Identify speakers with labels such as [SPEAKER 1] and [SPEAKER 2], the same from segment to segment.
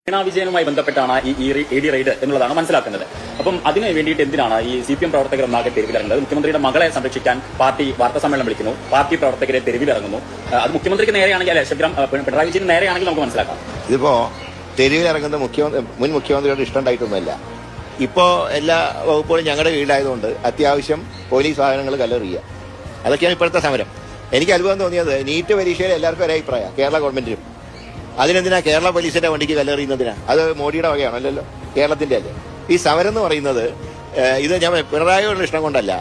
[SPEAKER 1] പിണറായി വിജയനുമായി ബന്ധപ്പെട്ടാണ് ഈ ഇഡി റെയ്ഡ് എന്നുള്ളതാണ് മനസ്സിലാക്കുന്നത്. അപ്പം അതിന് വേണ്ടിയിട്ട് എന്തിനാണ് ഈ CPM പ്രവർത്തകർ ഒന്നാകെ തെരുവിലിറങ്ങുന്നത്? മുഖ്യമന്ത്രിയുടെ മകളെ സംരക്ഷിക്കാൻ പാർട്ടി വാർത്താ സമ്മേളനം വിളിക്കുന്നു, പാർട്ടി പ്രവർത്തകരെ തെരുവിലിറങ്ങുന്നു. അത് മുഖ്യമന്ത്രിക്ക് നേരെയാണെങ്കിൽ, പിണറായി വിജയന് നേരെയാണെങ്കിൽ നമുക്ക് മനസ്സിലാക്കാം.
[SPEAKER 2] ഇതിപ്പോ തെരുവിലിറങ്ങുന്ന മുൻ മുഖ്യമന്ത്രിയുടെ ഇഷ്ടം ഉണ്ടായിട്ടൊന്നുമല്ല. ഇപ്പോ എല്ലാ വകുപ്പുകളും ഞങ്ങളുടെ കീഴിലായതുകൊണ്ട് അത്യാവശ്യം പോലീസ് വാഹനങ്ങൾ കല്ലെറിയുക, അതൊക്കെയാണ് ഇപ്പോഴത്തെ സമരം. എനിക്ക് അത്ഭുതം തോന്നിയത് നീറ്റ് പരീക്ഷയിൽ എല്ലാവർക്കും ഒരേ അഭിപ്രായം, കേരള ഗവൺമെന്റിനും. അതിനെന്തിനാ കേരള പോലീസിന്റെ വണ്ടിക്ക് കല്ലെറിയുന്നതിനാ? അത് മോഡിയുടെ വകയാണോ? അല്ലല്ലോ, കേരളത്തിന്റെ അല്ലേ. ഈ സമരം എന്ന് പറയുന്നത് ഇത് ഞാൻ പിണറായിയുടെ ഇഷ്ടം കൊണ്ടല്ല.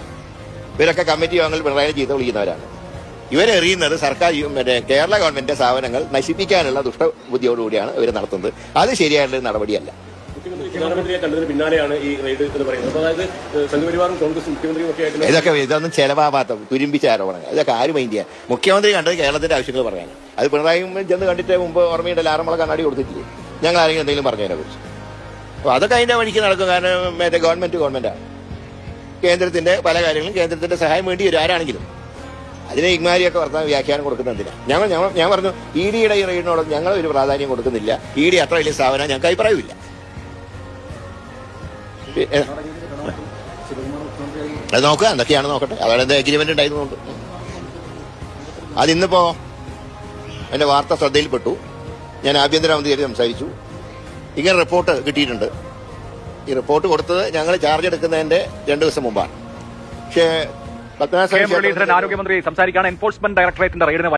[SPEAKER 2] ഇവരൊക്കെ കമ്മിറ്റി യോഗങ്ങൾ പിണറായി ചീത്ത വിളിക്കുന്നവരാണ്. ഇവരെറിയുന്നത് സർക്കാർ കേരള ഗവൺമെന്റിന്റെ സ്ഥാപനങ്ങൾ നശിപ്പിക്കാനുള്ള ദുഷ്ടബുദ്ധിയോടുകൂടിയാണ് ഇവർ നടത്തുന്നത്. അത് ശരിയായിട്ടുള്ള നടപടിയല്ല.
[SPEAKER 3] പ്രധാനമന്ത്രിയെ കണ്ടതിന് പിന്നാലെയാണ് ഈ റെയ്ഡ് എന്ന് പറയുന്നത്. അതായത് സംഘപരിവാറും കോൺഗ്രസും മുഖ്യമന്ത്രിയും ഒക്കെ ആയിട്ട്
[SPEAKER 2] ഇതൊന്നും ചെലവാകാത്ത തുരുമ്പിച്ച ആരോപണങ്ങൾ. ഇതൊക്കെ ആരും മൈൻഡ് ചെയ്യാൻ. മുഖ്യമന്ത്രി കണ്ടത് കേരളത്തിന്റെ ആവശ്യങ്ങൾ പറയാനാണ്. അത് പിണറായി ചെന്ന് കണ്ടിട്ട് മുമ്പ് ഓർമ്മയുടെ ആറന്മുള കണ്ണാടി കൊടുത്തിട്ടില്ലേ? ഞങ്ങൾ ആരെങ്കിലും എന്തെങ്കിലും പറഞ്ഞതിനെ കുറിച്ച്? അപ്പൊ അതൊക്കെ അതിന്റെ വഴിക്ക് നടക്കും. കാരണം ഗവൺമെന്റാണ്. കേന്ദ്രത്തിന്റെ പല കാര്യങ്ങളും കേന്ദ്രത്തിന്റെ സഹായം വേണ്ടി വരും ആരാണെങ്കിലും. അതിനെ ഇഗ്മാരിയൊക്കെ വർത്താൻ വ്യാഖ്യാനം കൊടുക്കുന്നതിനാ. ഞാൻ പറഞ്ഞു, EDയുടെ ഈ റെയ്ഡിനോട് ഞങ്ങൾ ഒരു പ്രാധാന്യം കൊടുക്കുന്നില്ല. ED അത്ര വലിയ സ്ഥാപനം ഞങ്ങൾക്ക് അഭിപ്രായമില്ല. അത് നോക്കുക, എന്തൊക്കെയാണ് നോക്കട്ടെ. അതാണ് എന്താ എഗ്രിമെന്റ് ഉണ്ടായിരുന്നുണ്ട്. അതിന്നിപ്പോ എന്റെ വാർത്ത ശ്രദ്ധയിൽപ്പെട്ടു. ഞാൻ ആഭ്യന്തരമന്ത്രിയായിട്ട് സംസാരിച്ചു. ഇങ്ങനെ റിപ്പോർട്ട് കിട്ടിയിട്ടുണ്ട്. ഈ റിപ്പോർട്ട് കൊടുത്തത് ഞങ്ങൾ ചാർജ് എടുക്കുന്നതിന്റെ 2 ദിവസം മുമ്പാണ്. പക്ഷേ
[SPEAKER 4] ആരോഗ്യമന്ത്രി സംസാരിക്കുകയാണ്. എൻഫോഴ്സ്മെന്റ് ഡയറക്ടറേറ്റിന്റെ റെയ്ഡിന്